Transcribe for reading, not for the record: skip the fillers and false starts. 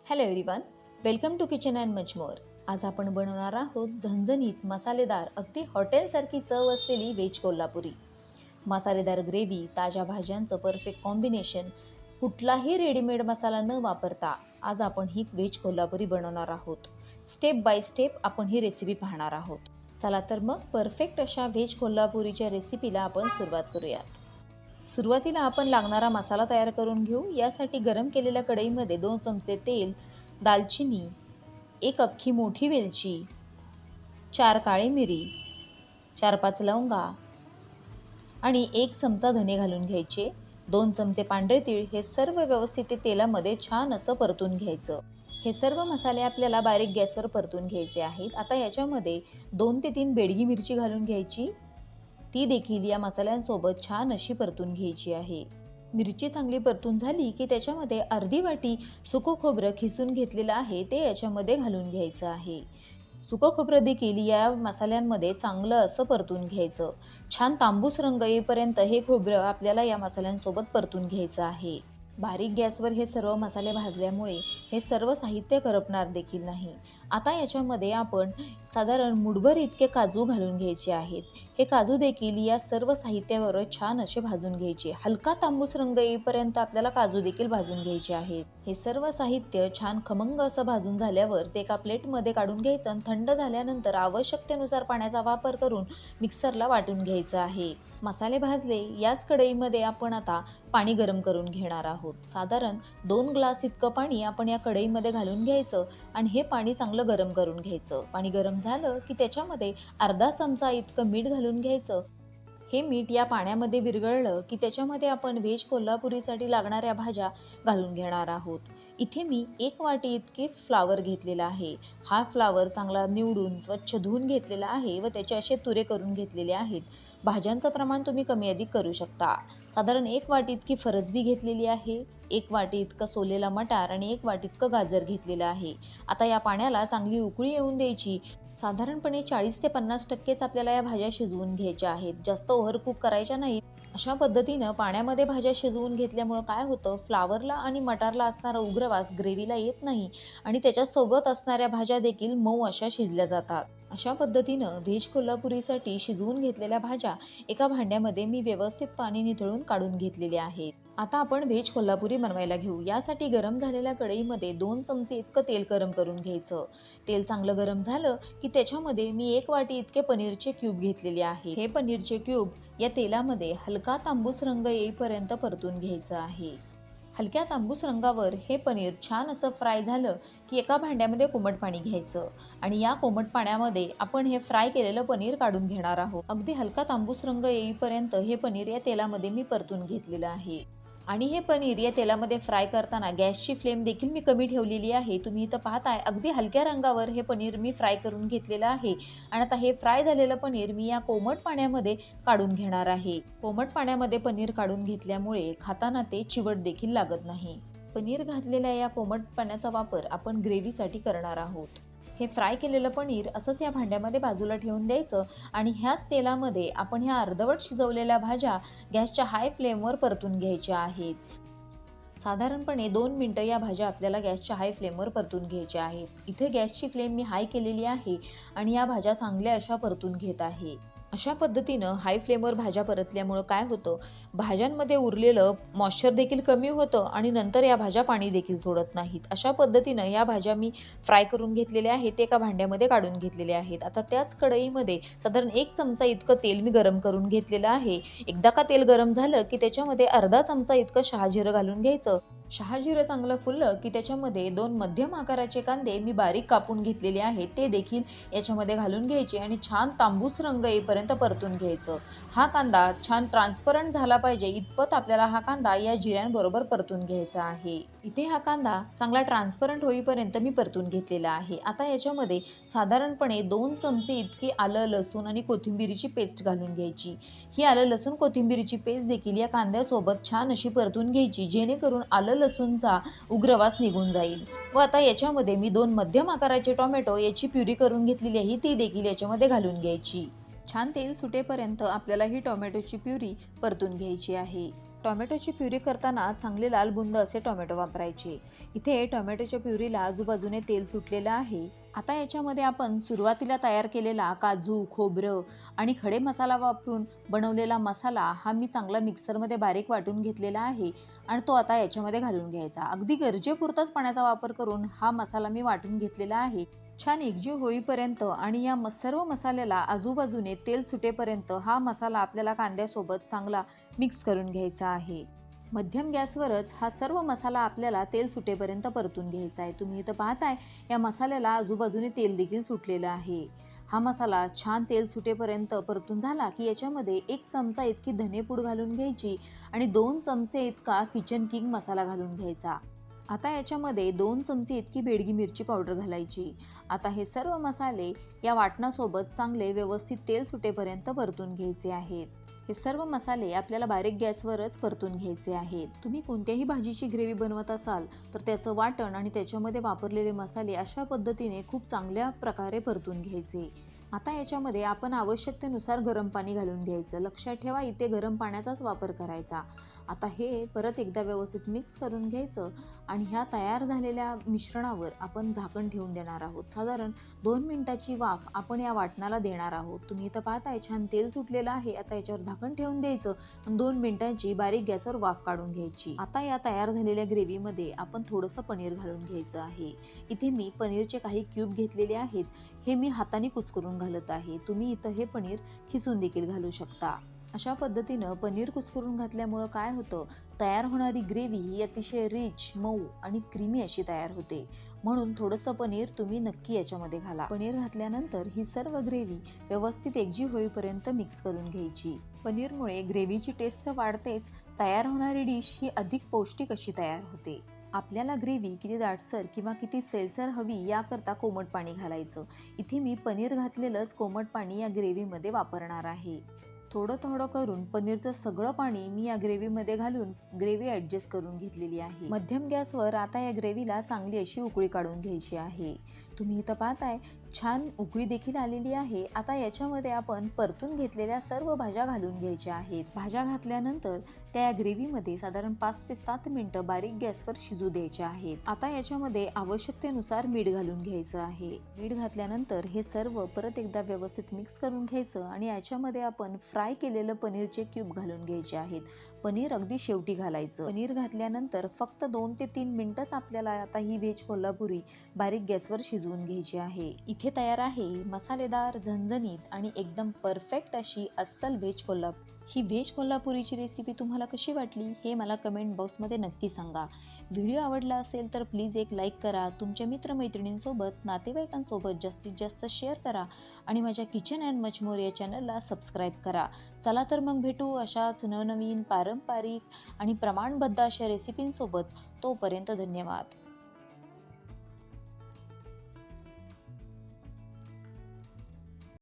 Hello everyone, welcome to kitchen and much more. आज आपण बनवणार आहोत झणझणीत मसालेदार अगदी हॉटेलसारखी चव असलेली व्हेज कोल्हापुरी. मसालेदार ग्रेव्ही, ताज्या भाज्यांचं परफेक्ट कॉम्बिनेशन, कुठलाही रेडीमेड मसाला न वापरता आज आपण ही व्हेज कोल्हापुरी बनवणार आहोत. स्टेप बाय स्टेप आपण ही रेसिपी पाहणार आहोत. चला तर मग परफेक्ट अशा व्हेज कोल्हापुरीच्या रेसिपीला आपण सुरुवात करूयात. सुरुवातीला आपण लागणारा मसाला तयार करून घेऊ. यासाठी गरम केलेल्या कढईमध्ये 2 चमचे तेल, दालचिनी, 1 अख्खी मोठी वेलची, 4 काळी मिरी, 4-5 लवंगा आणि 1 चमचा धने घालून घ्यायचे. 2 चमचे पांढरे तीळ हे सर्व व्यवस्थित तेलामध्ये छान असं परतून घ्यायचं. हे सर्व मसाले आपल्याला बारीक गॅसवर परतून घ्यायचे आहेत. आता याच्यामध्ये 2 ते 3 बेडगी मिरची घालून घ्यायची. ती देखील या मसाल्यांसोबत छान अशी परतून घ्यायची आहे. मिरची चांगली परतून झाली की त्याच्यामध्ये अर्धी वाटी सुकं खोबरं खिसून घेतलेलं आहे ते याच्यामध्ये घालून घ्यायचं आहे. सुकं खोबरं देखील या मसाल्यांमध्ये चांगलं असं परतून घ्यायचं. छान तांबूस रंग येईपर्यंत हे खोबरं आपल्याला या मसाल्यांसोबत परतून घ्यायचं आहे. बारीक गॅसवर हे सर्व मसाले भाजल्यामुळे हे सर्व साहित्य करपणार देखील नाही. आता याच्यामध्ये आपण साधारण मुठभर इतके काजू घालून घ्यायचे आहेत. हे काजू देखील या सर्व साहित्यावर छान असे भाजून घ्यायचे. हलका तांबूस रंग येईपर्यंत आपल्याला काजू देखील भाजून घ्यायचे आहेत. हे सर्व साहित्य छान खमंग असं भाजून झाल्यावर ते एका प्लेटमध्ये काढून घ्यायचं आणि थंड झाल्यानंतर आवश्यकतेनुसार पाण्याचा वापर करून मिक्सरला वाटून घ्यायचं आहे. मसाले भाजले याच कढईमध्ये आपण आता पाणी गरम करून घेणार आहोत. साधारण 2 ग्लास इतकं पाणी आपण या कढईमध्ये घालून घ्यायचं आणि हे पाणी चांगलं गरम करून घ्यायचं. पाणी गरम झालं की त्याच्यामध्ये अर्धा चमचा इतकं मीठ घालून घ्यायचं. हे मीठ या पाण्यामध्ये विरघळलं की त्याच्यामध्ये आपण व्हेज कोल्हापुरीसाठी लागणाऱ्या भाज्या घालून घेणार आहोत. इथे मी 1 वाटी इतके फ्लावर घेतलेला आहे. हा फ्लावर चांगला निवडून स्वच्छ धुवून घेतलेला आहे व त्याचे असे तुरे करून घेतलेले आहेत. भाज्यांचं प्रमाण तुम्ही कमी अधिक करू शकता. साधारण 1 वाटी इतकी फरसबी घेतलेली आहे, 1 वाटी इतकं सोलेला मटार आणि 1 वाटी इतकं गाजर घेतलेलं आहे. आता या पाण्याला चांगली उकळी येऊन द्यायची. साधारणपणे 40 ते 50% आपल्याला या भाज्या शिजवून घ्यायच्या आहेत. जास्त ओव्हरकुक करायच्या नाहीत. अशा पद्धतीनं पाण्यामध्ये भाज्या शिजवून घेतल्यामुळं काय होतं, फ्लावरला आणि मटारला असणारा उग्रवास ग्रेव्हीला येत नाही आणि त्याच्यासोबत असणाऱ्या भाज्या देखील मऊ अशा शिजल्या जातात. अशा पद्धतीनं व्हेज कोल्हापुरीसाठी शिजवून घेतलेल्या भाज्या एका भांड्यामध्ये मी व्यवस्थित पाणी निथळून काढून घेतलेले आहेत. आता आपण व्हेज कोल्हापुरी बनवायला घेऊ. यासाठी गरम झालेल्या कढईमध्ये 2 चमचे इतकं तेल गरम करून घ्यायचं. तेल चांगलं गरम झालं की त्याच्यामध्ये मी 1 वाटी इतके पनीरचे क्यूब घेतलेले आहे. हे पनीरचे क्यूब या तेलामध्ये हलका तांबूस रंग येईपर्यंत परतून घ्यायचं आहे. हलक्या तांबूस रंगावर हे पनीर छान असं फ्राय झालं की एका भांड्यामध्ये कोमट पाणी घ्यायचं आणि या कोमट पाण्यामध्ये आपण हे फ्राय केलेलं पनीर काढून घेणार आहोत. अगदी हलका तांबूस रंग येईपर्यंत हे पनीर या तेलामध्ये मी परतून घेतलेलं आहे. आणि हे पनीर या तेलामध्ये फ्राय करताना गॅसची फ्लेम देखील मी कमी ठेवलेली आहे. तुम्ही इथं पाहताय अगदी हलक्या रंगावर हे पनीर मी फ्राय करून घेतलेलं आहे. आणि आता हे फ्राय झालेलं पनीर मी या कोमट पाण्यामध्ये काढून घेणार आहे. कोमट पाण्यामध्ये पनीर काढून घेतल्यामुळे खाताना ते चिवट देखील लागत नाही. पनीर घातलेल्या या कोमट पाण्याचा वापर आपण ग्रेव्हीसाठी करणार आहोत. हे फ्राय केलेलं पनीर असंच या भांड्यामध्ये बाजूला ठेवून द्यायचं आणि ह्याच तेलामध्ये आपण ह्या अर्धवट शिजवलेल्या भाज्या गॅसच्या हाय फ्लेमवर परतून घ्यायच्या आहेत. साधारणपणे 2 मिनिटं या भाज्या आपल्याला गॅसच्या हाय फ्लेमवर परतून घ्यायच्या आहेत. इथे गॅसची फ्लेम मी हाय केलेली आहे आणि या भाज्या चांगल्या अशा परतून घेत आहे. अशा पद्धतीनं हाय फ्लेमवर भाज्या परतल्यामुळं काय होतं, भाज्यांमध्ये उरलेलं मॉइश्चर देखील कमी होतं आणि नंतर या भाज्या पाणी देखील सोडत नाहीत. अशा पद्धतीनं या भाज्या मी फ्राय करून घेतलेल्या आहेत, ते एका भांड्यामध्ये काढून घेतलेल्या आहेत. आता त्याच कढईमध्ये साधारण 1 चमचा इतकं तेल मी गरम करून घेतलेलं आहे. एकदा का तेल गरम झालं की त्याच्यामध्ये अर्धा चमचा इतकं शहाजिरं घालून घ्यायचं. शहाजिरं चांगलं फुललं की त्याच्यामध्ये 2 मध्यम आकाराचे कांदे मी बारीक कापून घेतलेले आहेत ते देखील याच्यामध्ये घालून घ्यायचे आणि छान तांबूस रंग येईपर्यंत परतून घ्यायचं. हा कांदा छान ट्रान्सपरंट झाला पाहिजे इतपत आपल्याला हा कांदा या जिऱ्यांबरोबर परतून घ्यायचा आहे. इथे हा कांदा चांगला ट्रान्सपरंट होईपर्यंत मी परतून घेतलेला आहे. आता याच्यामध्ये साधारणपणे 2 चमचे इतकी आलं, लसूण आणि कोथिंबीरीची पेस्ट घालून घ्यायची. ही आलं, लसूण, कोथिंबीरीची पेस्ट देखील या कांद्यासोबत छान अशी परतून घ्यायची, जेणेकरून आलं लसूणचा उग्रवास निघून जाईल. व आता याच्यामध्ये मी 2 मध्यम आकाराचे टोमॅटो याची प्युरी करून घेतलेली आहे ती देखील याच्यामध्ये घालून घ्यायची. छान तेल सुटेपर्यंत आपल्याला ही टोमॅटोची प्युरी परतून घ्यायची आहे. टोमॅटोची प्युरी करताना चांगले लाल बुंद असे टोमॅटो वापरायचे। इथे टोमॅटोच्या प्युरीला आजूबाजूने तेल सुटलेलं आहे। आता याच्यामध्ये आपण सुरुवातीला तयार केलेला काजू, खोबरं आणि खडे मसाला वापरून बनवलेला मसाला हा मी चांगला मिक्सरमध्ये बारीक वाटून घेतलेला आहे आणि तो आता याच्यामध्ये घालून घ्यायचा। अगदी गरजेपुरताच पाण्याचा वापर करून हा मसाला मी वाटून घेतलेला आहे। छान एकजीव होईपर्यंत आणि या सर्व मसाल्याला आजूबाजूने तेल सुटेपर्यंत हा मसाला आपल्याला कांद्यासोबत चांगला मिक्स करून घ्यायचा आहे। मध्यम गॅसवरच हा सर्व मसाला आपल्याला तेल सुटेपर्यंत परतून घ्यायचा आहे। तुम्ही इथं पाहताय या मसाल्याला आजूबाजूने तेल देखील सुटलेलं आहे। हा मसाला छान तेल सुटेपर्यंत परतून झाला की याच्यामध्ये 1 चमचा इतकी धनेपूड घालून घ्यायची आणि 2 चमचे इतका किचन किंग मसाला घालून घ्यायचा। आता याच्यामध्ये 2 चमचे इतकी बेडगी मिरची पावडर घालायची। आता हे सर्व मसाले या वाटणासोबत चांगले व्यवस्थित तेल सुटेपर्यंत परतून घ्यायचे आहेत। हे सर्व मसाले आपल्याला बारीक गॅसवरच परतून घ्यायचे आहेत। तुम्ही कोणत्याही भाजीची ग्रेव्ही बनवत असाल तर त्याचं वाटण आणि त्याच्यामध्ये वापरलेले मसाले अशा पद्धतीने खूप चांगल्या प्रकारे परतून घ्यायचे। आता याच्यामध्ये आपण आवश्यकतेनुसार गरम पाणी घालून घ्यायचं। लक्षात ठेवा इथे गरम पाण्याचाच वापर करायचा। आता हे परत एकदा व्यवस्थित मिक्स करून घ्यायचं आणि ह्या तयार झालेल्या मिश्रणावर आपण झाकण ठेवून देणार आहोत। साधारण 2 मिनिटाची वाफ आपण या वाटणाला देणार आहोत। तुम्ही इथं पाहताय छान तेल सुटलेलं आहे। आता याच्यावर झाकण ठेवून द्यायचं आणि 2 मिनिटांची बारीक गॅसवर वाफ काढून घ्यायची। आता या तयार झालेल्या ग्रेव्हीमध्ये आपण थोडंसं पनीर घालून घ्यायचं आहे। इथे मी पनीरचे काही क्यूब घेतलेले आहेत। हे मी हाताने कुस्करून घालत आहे। तुम्ही इथं हे पनीर खिसून देखील घालू शकता। अशा पद्धतीनं पनीर कुस्करून घातल्यामुळं काय होतं, तयार होणारी ग्रेव्ही ही अतिशय रिच, मऊ आणि क्रीमी अशी तयार होते। म्हणून थोडंसं पनीर तुम्ही नक्की याच्यामध्ये घाला। पनीर घातल्यानंतर ही सर्व ग्रेव्ही व्यवस्थित एकजीव होईपर्यंत मिक्स करून घ्यायची। पनीरमुळे ग्रेव्हीची टेस्ट तर वाढतेच, तयार होणारी डिश ही अधिक पौष्टिक अशी तयार होते। आपल्याला ग्रेव्ही किती दाटसर किंवा किती सैलसर हवी याकरता कोमट पाणी घालायचं। इथे मी पनीर घातलेलंच कोमट पाणी या ग्रेव्हीमध्ये वापरणार आहे। थोडं थोडं करून पनीरचं सगळं पाणी मी या ग्रेव्हीमध्ये घालून ग्रेव्ही ॲडजस्ट करून घेतलेली आहे। मध्यम गॅसवर आता या ग्रेव्हीला चांगली अशी उकळी काढून घ्यायची आहे। तुम्ही इथं पाहताय छान उकळी देखील आलेली आहे। आता याच्यामध्ये आपण परतून घेतलेल्या सर्व भाज्या घालून घ्यायच्या आहेत। भाज्या घातल्यानंतर त्या ग्रेव्हीमध्ये साधारण 5 ते 7 मिनिटं बारीक गॅसवर शिजू द्यायच्या आहेत। आता याच्यामध्ये आवश्यकतेनुसार मीठ घालून घ्यायचं आहे। मीठ घातल्यानंतर हे सर्व परत एकदा व्यवस्थित मिक्स करून घ्यायचं आणि याच्यामध्ये आपण फ्राय केलेलं पनीरचे क्यूब घालून घ्यायचे आहेत। पनीर अगदी शेवटी घालायचं। पनीर घातल्यानंतर फक्त 2 ते 3 मिनिटच आपल्याला आता ही व्हेज कोल्हापुरी बारीक गॅसवर शिजवून घ्यायची आहे। इथे तयार आहे मसालेदार, झणझणीत आणि एकदम परफेक्ट अशी अस्सल व्हेज कोल्हापुरी। ही व्हेज कोल्हापुरीची रेसिपी तुम्हाला कशी वाटली हे मला कमेंट बॉक्समध्ये नक्की सांगा। व्हिडिओ आवडला असेल तर प्लीज एक लाईक करा, तुमच्या मित्रमैत्रिणींसोबत, नातेवाईकांसोबत जास्तीत जास्त शेअर करा आणि माझ्या किचन अँड मच मोर या चॅनलला सबस्क्राईब करा। चला तर मग भेटू अशाच नवनवीन पारंपरिक आणि प्रमाणबद्ध अशा रेसिपींसोबत। तोपर्यंत धन्यवाद।